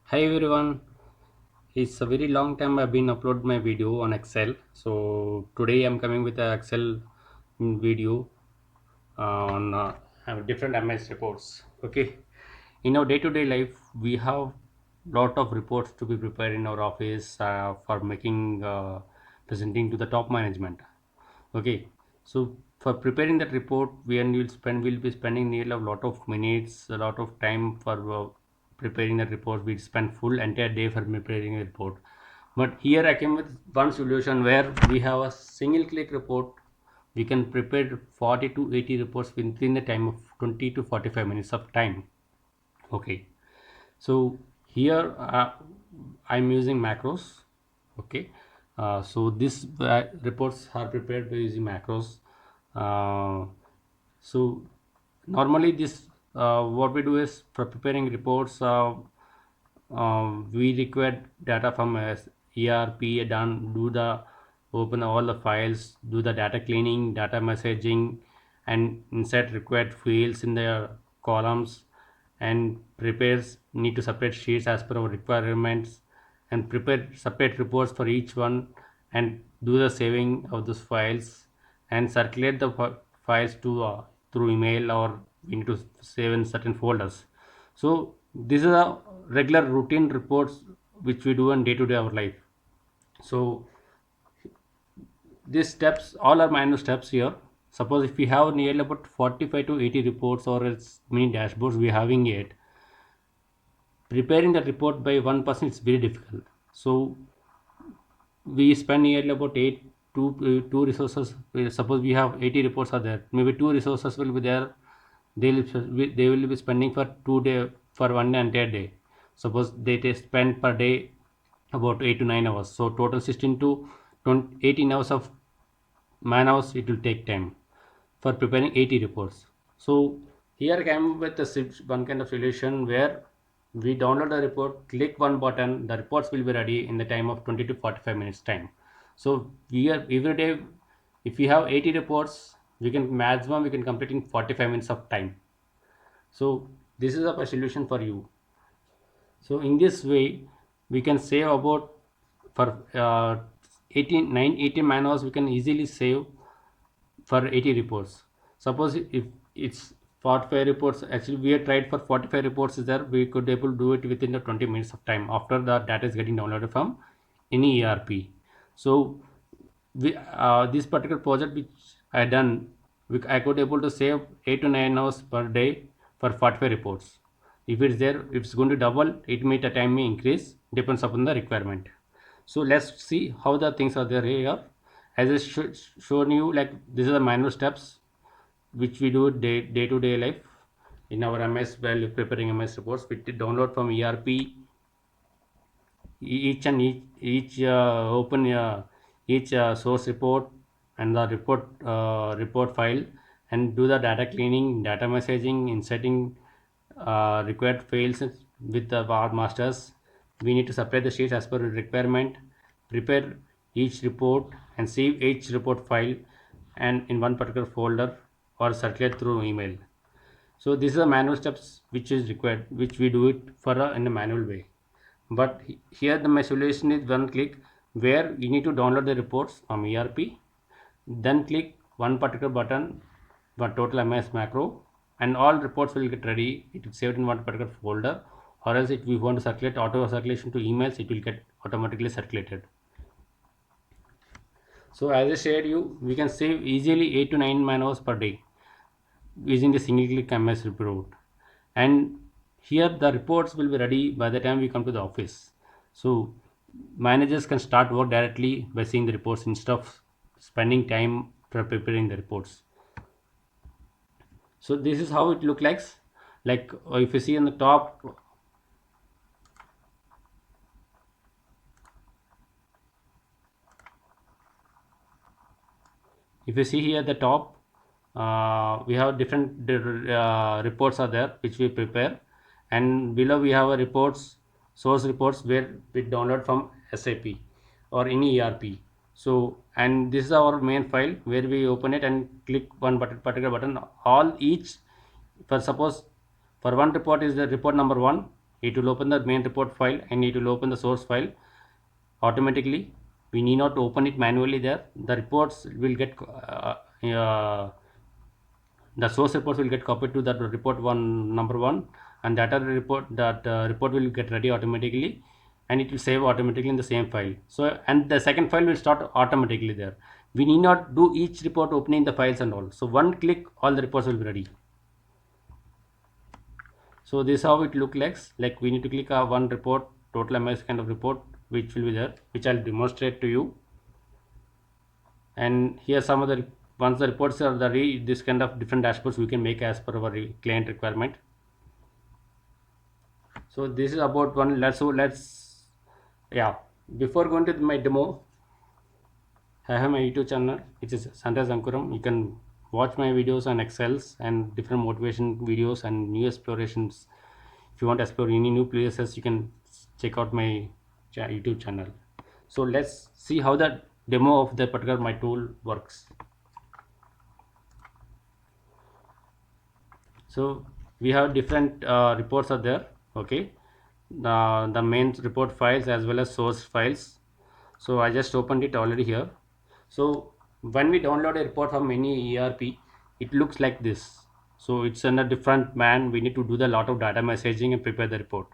Hi everyone, it's a very long time I've been upload my video on Excel. So today I'm coming with a Excel video on different MS reports. Okay, in our day-to-day life, we have lot of reports to be prepared in our office for making presenting to the top management. Okay, so for preparing that report, we'll be spending nearly a lot of minutes, a lot of time for preparing that report. We spend full entire day for preparing a report. But here I came with one solution where we have a single click report. We can prepare 40 to 80 reports within the time of 20 to 45 minutes of time. Okay, so here I'm using macros. Okay, so this reports are prepared by using macros. uh, so normally this what we do is for preparing reports, we require data from ERP, done do the open all the files, do the data cleaning, data messaging, and insert required fields in the columns, and prepares need to separate sheets as per our requirements, and prepare separate reports for each one, and do the saving of those files, and circulate the files to through email, or we need to save in certain folders. So these are the regular routine reports which we do in day to day our life. So these steps all are minor steps here. Suppose if we have nearly about 45 to 80 reports or its many dashboards we having it, preparing the report by one person is very difficult. So we spend nearly about two resources. Suppose we have 80 reports are there, maybe two resources will be there. They will be spending for 2 day for one entire day. Suppose they spend per day about 8 to 9 hours, so total 16 to 20, 18 hours of man hours it will take time for preparing 80 reports. So here I came with one kind of solution where we download the report, click one button, the reports will be ready in the time of 20 to 45 minutes time. So we are every day, if we have 80 reports, we can complete in 45 minutes of time. So this is a solution for you. So in this way, we can save about for 18 man hours we can easily save for 80 reports. Suppose if it's 45 reports, actually we have tried for 45 reports is there, we could able to do it within the 20 minutes of time after the data is getting downloaded from any ERP. So this particular project which I done, I could able to save 8 to 9 hours per day for 45 reports. If it's there, if it's going to double, it may the time may increase, depends upon the requirement. So let's see how the things are there here. As I shown you, like these are the minor steps which we do day to day life in our MS while preparing MS reports. We download from ERP each and each open each source report and the report file, and do the data cleaning, data messaging, inserting required fields with the our masters. We need to separate the sheets as per requirement, prepare each report and save each report file and in one particular folder or circulate through email. So this is the manual steps which is required, which we do it for in a manual way. But here the my solution is one click, where you need to download the reports from ERP, then click one particular button for total MS macro, and all reports will get ready. It is saved in one particular folder, or else if we want to circulate auto circulation to emails, it will get automatically circulated. So as I said you, we can save easily 8 to 9 man hours per day using the single click MS report. And here the reports will be ready by the time we come to the office. So managers can start work directly by seeing the reports instead of spending time for preparing the reports. So this is how it look like if you see on the top, if you see here at the top, we have different reports are there which we prepare, and below we have a reports, source reports, where we download from SAP or any ERP. So and this is our main file where we open it and click one particular button, all each, for suppose for one report is the report number 1, it will open the main report file and it will open the source file automatically. We need not open it manually there. The reports will get the source reports will get copied to that report one number one, and that other report, that report will get ready automatically, and it will save automatically in the same file. So and the second file will start automatically there. We need not do each report opening the files and all. So one click, all the reports will be ready. So this is how it look like we need to click one report, total MS kind of report, which will be there, which I'll demonstrate to you. And here some of the, once the reports are ready, this kind of different dashboards we can make as per our client requirement. So this is about one. Let's yeah, before going to my demo, I have my YouTube channel, which is Sunrise Ankuram. You can watch my videos on Excels and different motivation videos and new explorations. If you want to explore any new places, you can check out my YouTube channel. So let's see how the demo of the particular my tool works. So we have different reports are there. Okay, the main report files as well as source files. So I just opened it already here. So when we download a report from any ERP, it looks like this. So it's in a different man. We need to do the lot of data messaging and prepare the report.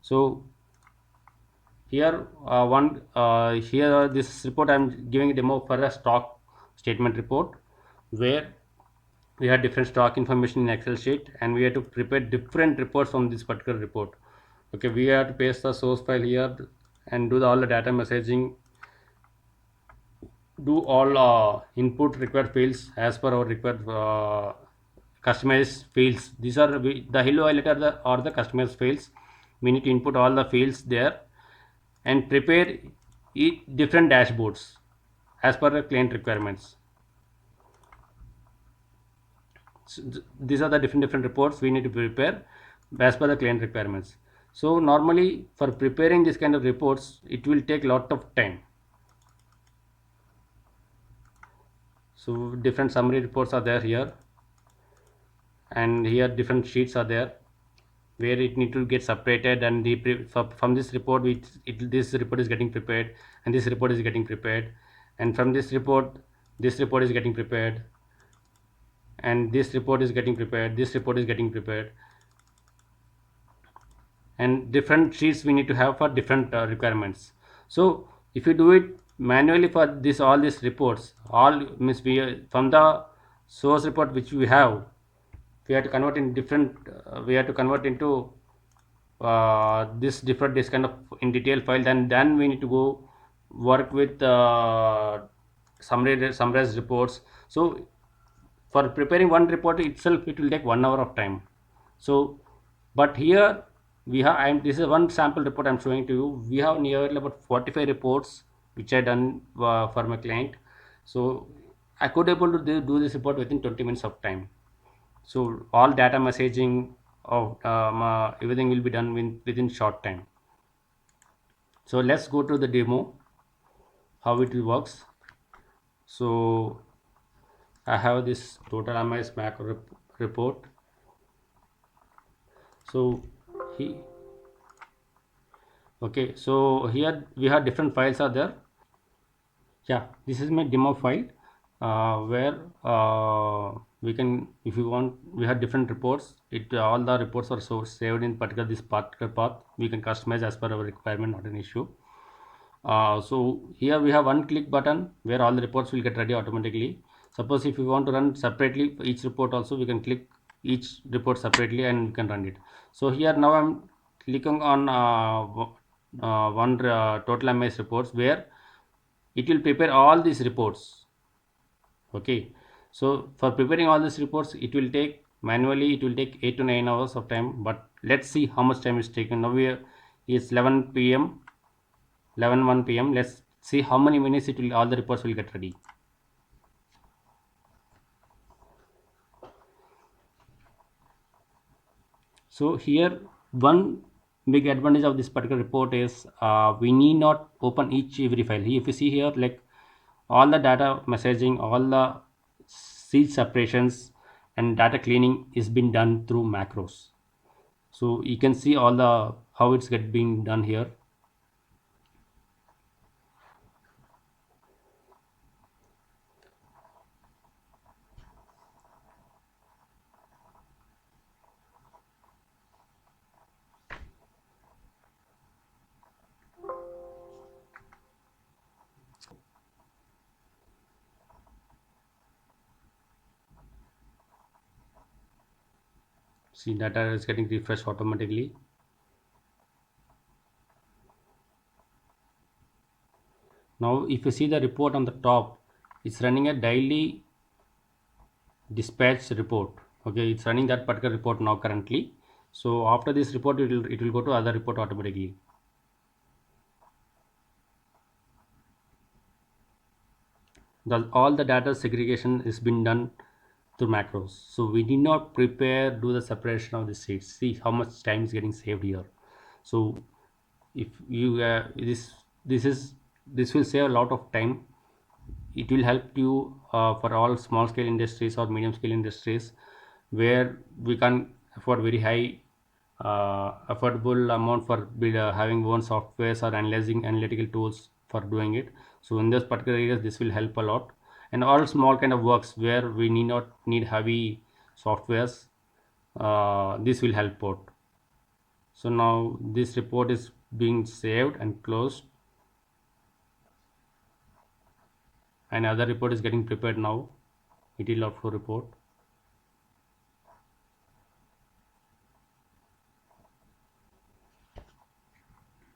So here here this report I'm giving a demo for a stock statement report, where we had different stock information in Excel sheet, and we had to prepare different reports from this particular report. Okay, we have to paste the source file here and do all the data messaging, do all input required fields as per our required customized fields. These are the hello highlighter or the customized fields. We need to input all the fields there and prepare different dashboards as per the client requirements. So these are the different reports we need to prepare as per the client requirements. So normally for preparing this kind of reports, it will take lot of time. So different summary reports are there here, and here different sheets are there where it need to get separated, and from this report this report is getting prepared, and this report is getting prepared, and from this report is getting prepared, and this report is getting prepared, this report is getting prepared, and different sheets we need to have for different requirements. So if you do it manually for this all these reports, all means we from the source report which we have, we have to convert in different we have to convert into this kind of in detail file. Then we need to go work with summarized reports. So for preparing one report itself, it will take 1 hour of time. So but here we have, this is one sample report I'm showing to you. We have nearly about 45 reports which I done for my client. So I could able to do this report within 20 minutes of time. So all data messaging of everything will be done within short time. So let's go to the demo how it works. So I have this total MIS macro report. So okay, so here we have different files are there. Yeah, this is my demo file where we can, if you want, we have different reports. All the reports are saved in this particular path. We can customize as per our requirement, not an issue. So here we have one click button where all the reports will get ready automatically. Suppose if you want to run separately each report also, we can click each report separately and we can run it. So here now I'm clicking on one total MIS reports, where it will prepare all these reports. Okay, so for preparing all these reports, it will take manually, it will take 8 to 9 hours of time. But let's see how much time is taken. Now it's 11 p.m. 11:01 p.m. Let's see how many minutes it will, all the reports will get ready. So here one big advantage of this particular report is we need not open every file. If you see here, like all the data messaging, all the seed separations and data cleaning is been done through macros. So you can see all the how it's get being done here. See, data is getting refreshed automatically. Now if you see the report on the top, it's running a daily dispatch report. Okay, it's running that particular report now currently. So after this report, it will go to other report automatically. All the data segregation is been done through macros, so we did not prepare do the separation of the seeds. See how much time is getting saved here. So if you this will save a lot of time. It will help you for all small scale industries or medium scale industries where we can afford very high affordable amount for having own softwares or analyzing analytical tools for doing it. So in this particular areas this will help a lot, and all small kind of works where we need not need heavy softwares, this will help out. So now this report is being saved and closed, and other report is getting prepared now. ETL outflow report.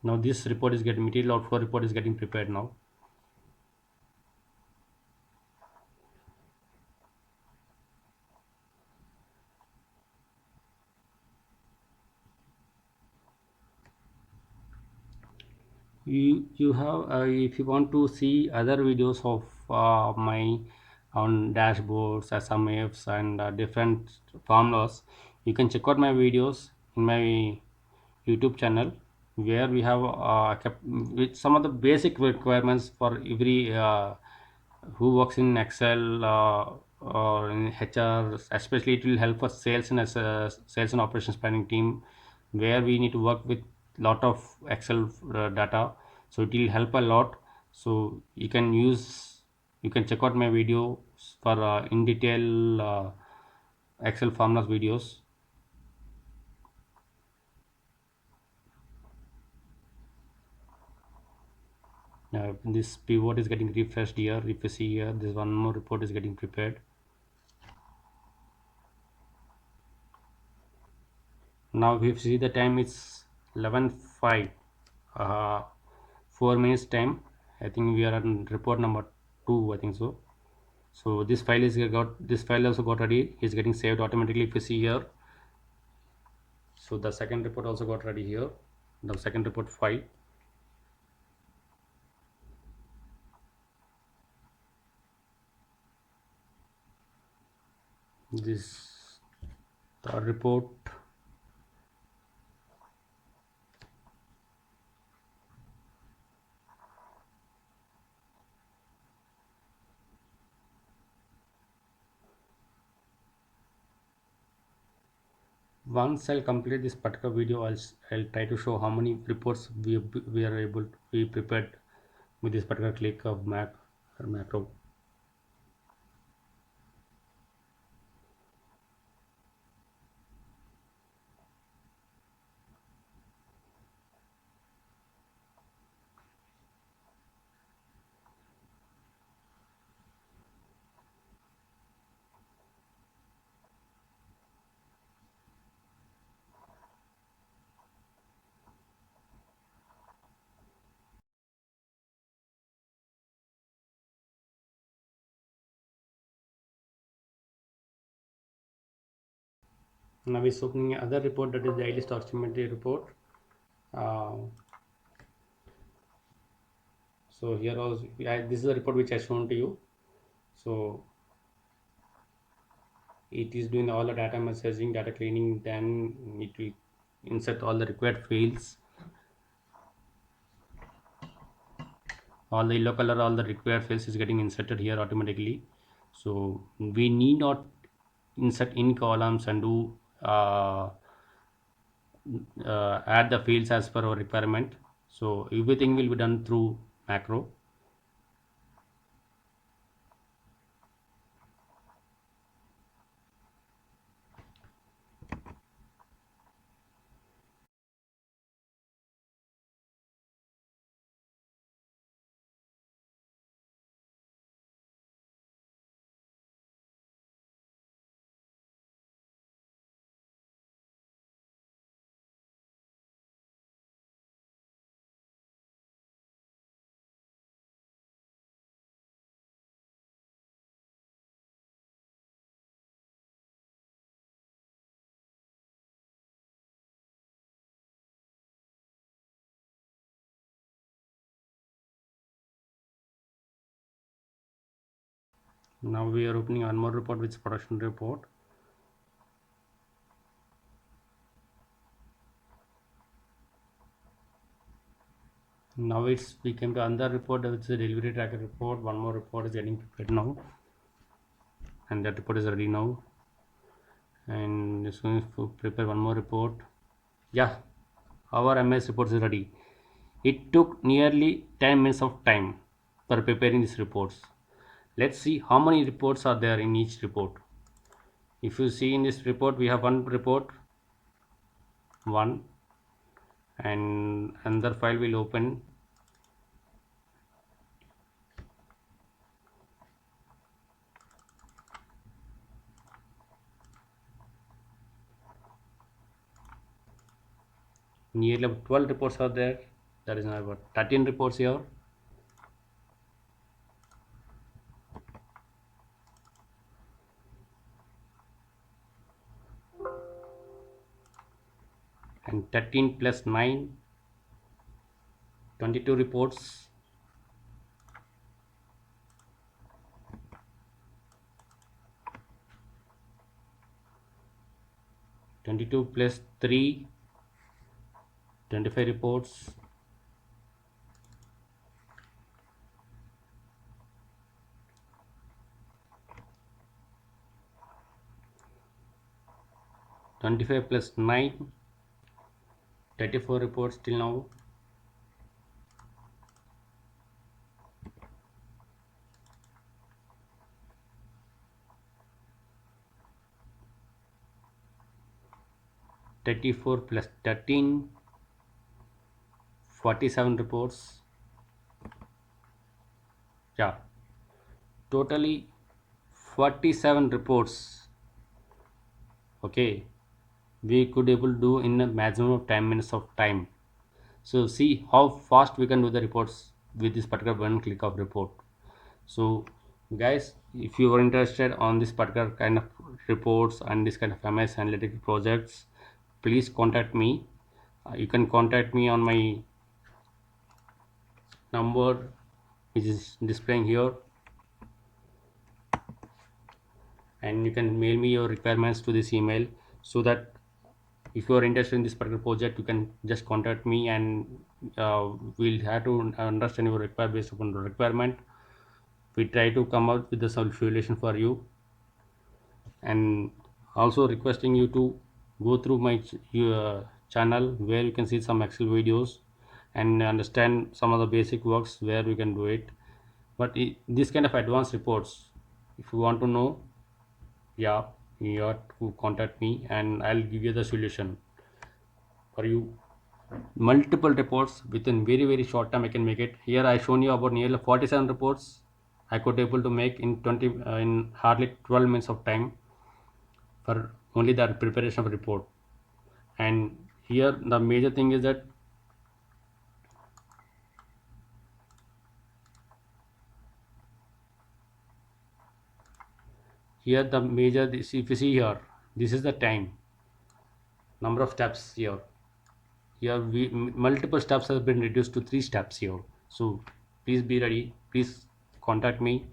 Now this report is getting material outflow report is getting prepared now. You have if you want to see other videos of my on dashboards, SMFs, and different formulas, you can check out my videos in my YouTube channel, where we have kept with some of the basic requirements for every who works in Excel or in HR. Especially it will help us sales and as a sales and operations planning team, where we need to work with lot of Excel data. So it will help a lot. So you can check out my video for in detail Excel formulas videos. This pivot is getting refreshed here. If you see here, this one more report is getting prepared. Now if you see the time, it's 11:05, 4 minutes time. I think we are on report number 2, I think so. So this file is this file also got ready, is getting saved automatically. If you see here, so the second report also got ready here, the second report file. This third report. Once I'll complete this particular video, I'll try to show how many reports we are able to be prepared with this particular click of Mac or macro. Now we're opening other report, that is the daily stock inventory report. Uh, so here also, this is the report which I shown to you. So it is doing all the data messaging, data cleaning, then it will insert all the required fields. All the yellow color, all the required fields is getting inserted here automatically. So we need not insert in columns and do add the fields as per our requirement. So everything will be done through macro. Now we are opening one more report, which is production report. Now it's we came to another report, which is a delivery tracker report. One more report is getting prepared now, and that report is ready now. And it's going to prepare one more report. Yeah, our MS report is ready. It took nearly 10 minutes of time for preparing these reports. Let's see how many reports are there in each report. If you see in this report, we have one report, one, and another file will open. Nearly 12 reports are there. That is now about 13 reports here. And 13 plus 9, 22 reports. Twenty-two plus 3, 25 reports. Twenty-five plus 9, 34 reports till now. 34 plus 13, 47 reports. Yeah, totally 47 reports. Okay, we could able to do in a maximum of 10 minutes of time. So see how fast we can do the reports with this particular one click of report. So guys, if you are interested on this particular kind of reports and this kind of MS analytic projects, please contact me. You can contact me on my number, which is displaying here, and you can mail me your requirements to this email, so that if you are interested in this particular project, you can just contact me, and we'll have to understand your requirement. Based upon the requirement, we try to come out with the solution for you. And also requesting you to go through my channel, where you can see some Excel videos and understand some of the basic works where we can do it. But this kind of advanced reports, if you want to know, yeah, you have to contact me and I'll give you the solution for you. Multiple reports within very short time I can make it. Here I shown you about nearly 47 reports I could able to make in 20 in hardly 12 minutes of time for only the preparation of report. And here the major thing is that here the major this, if you see here, this is the time, number of steps here. Here multiple steps has been reduced to 3 steps here. So please be ready, please contact me.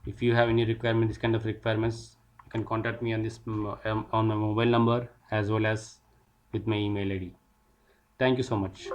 If you have any requirement, this kind of requirements, you can contact me on this on my mobile number as well as with my email ID. Thank you so much.